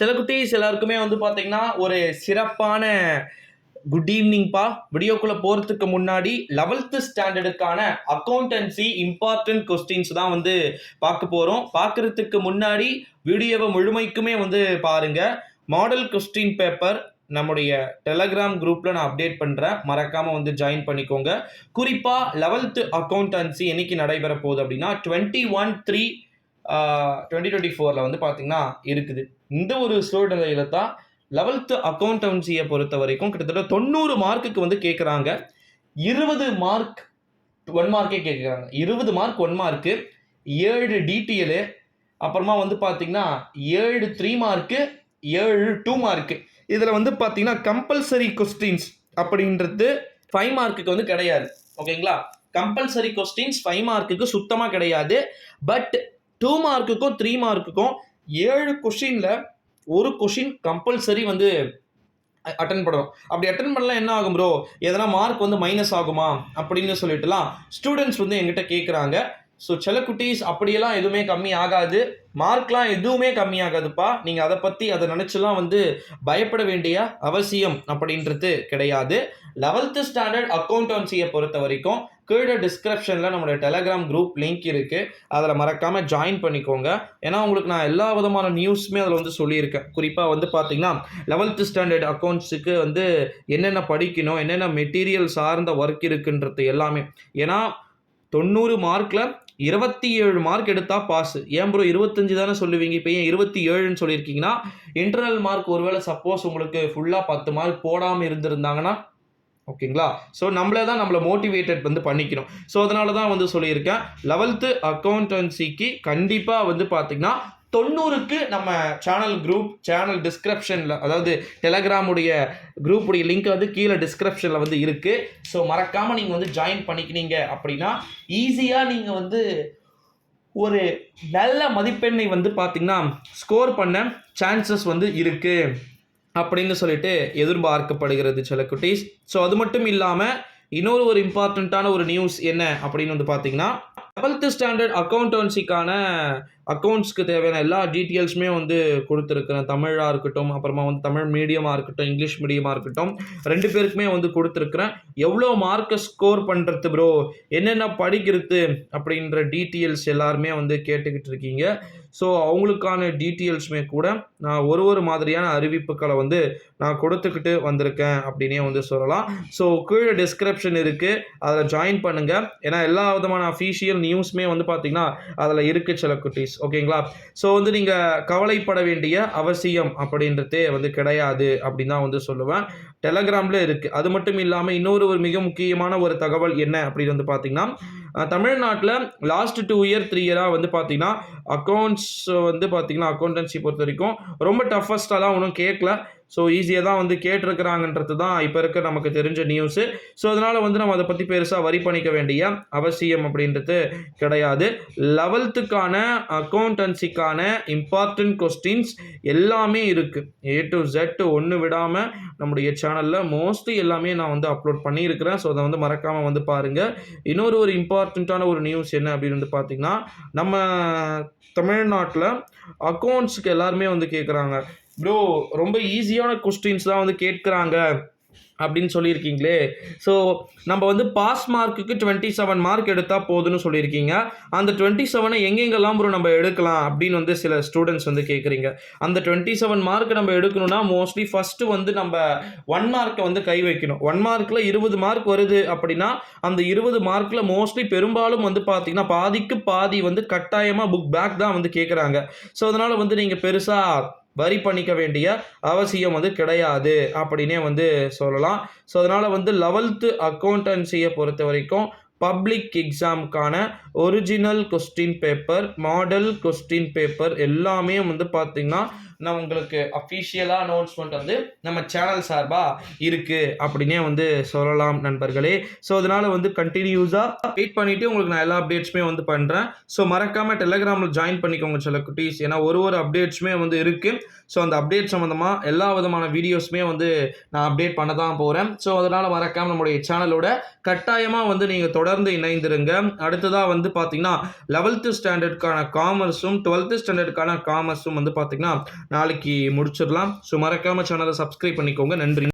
செல்லக்குட்டீஸ் எல்லாருக்குமே வந்து பார்த்தீங்கன்னா ஒரு சிறப்பான குட் ஈவினிங்ப்பா. வீடியோக்குள்ள போறதுக்கு முன்னாடி 11th ஸ்டாண்டர்டுக்கான அக்கௌண்டன்சி இம்பார்ட்டன்ட் கொஸ்டின்ஸ் தான் வந்து பார்க்க போறோம். பார்க்கறதுக்கு முன்னாடி வீடியோவை முழுமைக்குமே வந்து பாருங்க. மாடல் கொஸ்டின் பேப்பர் நம்முடைய டெலகிராம் குரூப்ல நான் அப்டேட் பண்றேன், மறக்காம வந்து ஜாயின் பண்ணிக்கோங்க. குறிப்பா 11th அக்கௌண்டன்சி என்னைக்கு நடைபெற போகுது அப்படின்னா 21/3/2024 வந்து பார்த்தீங்கன்னா இருக்குது. இந்த ஒரு சூழ்நிலையில தான் 11th அக்கௌண்டன்சியை பொறுத்த வரைக்கும் கிட்டத்தட்ட 90 மார்க்குக்கு வந்து கேட்குறாங்க. 20 மார்க் 1 மார்க்கே கேட்குறாங்க. 20 மார்க் 1 மார்க்கு, 7 டிடிஎல், அப்புறமா வந்து பார்த்தீங்கன்னா 7 3 மார்க்கு, 7 2 மார்க்கு. இதில் வந்து பார்த்தீங்கன்னா கம்பல்சரி கொஸ்டின்ஸ் அப்படின்றது 5 மார்க்குக்கு வந்து கிடையாது. ஓகேங்களா? கம்பல்சரி கொஸ்டின்ஸ் 5 மார்க்குக்கு சுத்தமாக கிடையாது. பட் 2 மார்க்குக்கும் 3 மார்க்குக்கும் 7 கொஸ்டின்ல ஒரு கொஸ்டின் கம்பல்சரி வந்து அட்டன் பண்ணணும். அப்படி அட்டன் பண்ணலாம் என்ன ஆகும் ப்ரோ, எதனா மார்க் வந்து மைனஸ் ஆகுமா அப்படின்னு சொல்லிட்டுலாம் ஸ்டூடெண்ட்ஸ் வந்து எங்கிட்ட கேட்குறாங்க. ஸோ செல்லக்குட்டீஸ் அப்படியெல்லாம் எதுவுமே கம்மி ஆகாது, மார்க்லாம் எதுவுமே கம்மி ஆகாதுப்பா. நீங்கள் அதை நினச்செல்லாம் வந்து பயப்பட வேண்டிய அவசியம் அப்படின்றது கிடையாது. 11th ஸ்டாண்டர்ட் அக்கௌண்டன்சியை பொறுத்த வரைக்கும் கீழே டிஸ்கிரிப்ஷனில் நம்மளுடைய டெலகிராம் குரூப் லிங்க் இருக்குது, அதில் மறக்காமல் ஜாயின் பண்ணிக்கோங்க. ஏன்னா உங்களுக்கு நான் எல்லா விதமான நியூஸுமே அதில் வந்து சொல்லியிருக்கேன். குறிப்பாக வந்து பார்த்தீங்கன்னா 11th ஸ்டாண்டர்ட் அக்கௌண்ட்ஸுக்கு வந்து என்னென்ன படிக்கணும், என்னென்ன மெட்டீரியல் சார்ந்த ஒர்க் இருக்குன்றது எல்லாமே. ஏன்னா 90 மார்க்கில் 27 மார்க் எடுத்தால் பாஸ். ஏன் ப்ரோ 25 தானே சொல்லுவீங்க, இப்போ ஏன் 27ன்னு சொல்லியிருக்கீங்கன்னா, இன்டர்னல் மார்க் ஒருவேளை சப்போஸ் உங்களுக்கு ஃபுல்லாக 10 மார்க் போடாமல் இருந்திருந்தாங்கன்னா, ஓகேங்களா, ஸோ நம்மளை மோட்டிவேட்டட் வந்து பண்ணிக்கணும். ஸோ அதனால தான் வந்து சொல்லியிருக்கேன், 11th அக்கௌண்டன்சிக்கு கண்டிப்பாக வந்து பார்த்தீங்கன்னா 90க்கு நம்ம சேனல் டிஸ்கிரிப்ஷனில், அதாவது டெலகிராமுடைய குரூப்புடைய லிங்க் வந்து கீழே டிஸ்கிரிப்ஷனில் வந்து இருக்குது. ஸோ மறக்காமல் நீங்கள் வந்து ஜாயின் பண்ணிக்கினீங்க அப்படின்னா ஈஸியாக நீங்கள் வந்து ஒரு நல்ல மதிப்பெண்ணை வந்து பார்த்தீங்கன்னா ஸ்கோர் பண்ண சான்சஸ் வந்து இருக்குது அப்படின்னு சொல்லிட்டு எதிர்பார்க்கப்படுகிறது செல்லக்குட்டீஸ். ஸோ அது மட்டும் இல்லாமல் இன்னொரு ஒரு இம்பார்ட்டண்ட்டான ஒரு நியூஸ் என்ன அப்படின்னு வந்து பார்த்தீங்கன்னா, 11th ஸ்டாண்டர்ட் அக்கௌண்டன்சிக்கான அக்கௌண்ட்ஸ்க்கு தேவையான எல்லா டீட்டெயில்ஸுமே வந்து கொடுத்துருக்குறேன். தமிழாக இருக்கட்டும், அப்புறமா வந்து தமிழ் மீடியமாக இருக்கட்டும், இங்கிலீஷ் மீடியமாக இருக்கட்டும், 2 பேருக்குமே வந்து கொடுத்துருக்குறேன். எவ்வளோ மார்க்கை ஸ்கோர் பண்ணுறது ப்ரோ, என்னென்ன படிக்கிறது அப்படின்ற டீட்டெயில்ஸ் எல்லாருமே வந்து கேட்டுக்கிட்டு இருக்கீங்க. ஸோ அவங்களுக்கான டீட்டெயில்ஸுமே கூட நான் ஒரு மாதிரியான அறிவிப்புகளை வந்து நான் கொடுத்துக்கிட்டு வந்திருக்கேன் அப்படின்னே வந்து சொல்லலாம். ஸோ கீழே டிஸ்கிரிப்ஷன் இருக்குது, அதில் ஜாயின் பண்ணுங்கள். ஏன்னா எல்லா விதமான அஃபீஷியல் நியூஸுமே வந்து பார்த்திங்கன்னா அதில் இருக்குது செல்லக்குட்டீஸ். ஓகேங்களா? ஸோ வந்து நீங்கள் கவலைப்பட வேண்டிய அவசியம் அப்படின்றதே வந்து கிடையாது அப்படின்னு தான் வந்து சொல்லுவேன். டெலகிராமில் இருக்குது. அது மட்டும் இல்லாமல் இன்னொரு மிக முக்கியமான ஒரு தகவல் என்ன அப்படின்னு வந்து பார்த்திங்கன்னா, தமிழ்நாட்டில் லாஸ்ட் 2 இயர் 3 இயராக வந்து பார்த்திங்கன்னா அக்கௌண்ட்ஸ் வந்து பார்த்திங்கன்னா அக்கௌண்டன்சி பொறுத்த வரைக்கும் ரொம்ப டஃபஸ்ட்டாலாம் ஒன்றும் கேட்கல. ஸோ ஈஸியாக தான் வந்து கேட்டிருக்கிறாங்கன்றது தான் இப்போ இருக்க நமக்கு தெரிஞ்ச நியூஸு. ஸோ அதனால் வந்து நம்ம அதை பற்றி பெருசாக வரி பண்ணிக்க வேண்டிய அவசியம் அப்படின்றது கிடையாது. 11th அக்கௌண்டன்சிக்கான இம்பார்ட்டன்ட் கொஸ்டின்ஸ் எல்லாமே இருக்குது. A to Z ஒன்று விடாமல் நம்முடைய சேனலில் மோஸ்ட்லி எல்லாமே நான் வந்து அப்லோட் பண்ணியிருக்கிறேன். ஸோ அதை வந்து மறக்காமல் வந்து பாருங்கள். இன்னொரு இம்பார்ட்டண்ட்டான ஒரு நியூஸ் என்ன அப்படின்னு வந்து பார்த்திங்கன்னா, நம்ம தமிழ்நாட்டில் அக்கௌண்ட்ஸுக்கு எல்லாருமே வந்து கேட்குறாங்க, ப்ரோ ரொம்ப ஈஸியான கொஸ்டின்ஸ் தான் வந்து கேட்குறாங்க அப்படின்னு சொல்லியிருக்கீங்களே. ஸோ நம்ம வந்து பாஸ் மார்க்குக்கு 27 மார்க் எடுத்தால் போதுன்னு சொல்லியிருக்கீங்க. அந்த 27 எங்கெங்கெல்லாம் ப்ரோ நம்ம எடுக்கலாம் அப்படின்னு வந்து சில ஸ்டூடெண்ட்ஸ் வந்து கேட்குறீங்க. அந்த 27 மார்க் நம்ம எடுக்கணும்னா மோஸ்ட்லி ஃபஸ்ட்டு வந்து நம்ம 1 மார்க்கை வந்து கை வைக்கணும். 1 மார்க்கில் 20 மார்க் வருது அப்படின்னா அந்த 20 மார்க்கில் மோஸ்ட்லி பெரும்பாலும் வந்து பார்த்திங்கன்னா பாதிக்கு பாதி வந்து கட்டாயமாக புக் பேக் தான் வந்து கேட்குறாங்க. ஸோ அதனால் வந்து நீங்கள் பெருசாக வரி பண்ணிக்க வேண்டிய அவசியம் வந்து கிடையாது அப்படின்னே வந்து சொல்லலாம். ஸோ அதனால் வந்து 11th அக்கௌண்டன்சியை பொறுத்த வரைக்கும் பப்ளிக் எக்ஸாமுக்கான original question paper, model question paper எல்லாமே வந்து பார்த்திங்கன்னா நான் உங்களுக்கு அஃபீஷியலாக அனௌன்ஸ்மெண்ட் வந்து நம்ம சேனல் சார்பாக இருக்குது அப்படின்னே வந்து சொல்லலாம் நண்பர்களே. ஸோ அதனால் வந்து கண்டினியூஸாக வெயிட் பண்ணிவிட்டு உங்களுக்கு நான் எல்லா அப்டேட்ஸுமே வந்து பண்ணுறேன். ஸோ மறக்காமல் டெலகிராமில் ஜாயின் பண்ணிக்கோங்க செல்லக்குட்டீஸ். ஏன்னா ஒரு அப்டேட்ஸுமே வந்து இருக்குது. ஸோ அந்த அப்டேட் சம்மந்தமாக எல்லா விதமான வீடியோஸுமே வந்து நான் அப்டேட் பண்ண தான் போகிறேன். ஸோ அதனால் மறக்காமல் நம்முடைய சேனலோட கட்டாயமாக வந்து நீங்கள் தொடர்ந்து இணைந்திருங்க. அடுத்ததாக வந்து பார்த்திங்கன்னா 11th ஸ்டாண்டர்டுக்கான காமர்ஸும் 12th ஸ்டாண்டர்டுக்கான காமர்ஸும் வந்து பார்த்திங்கன்னா நாளைக்கு முடிச்சிடலாம். ஸோ மறக்காமல் சேனலை சப்ஸ்கிரைப் பண்ணிக்கோங்க. நன்றி.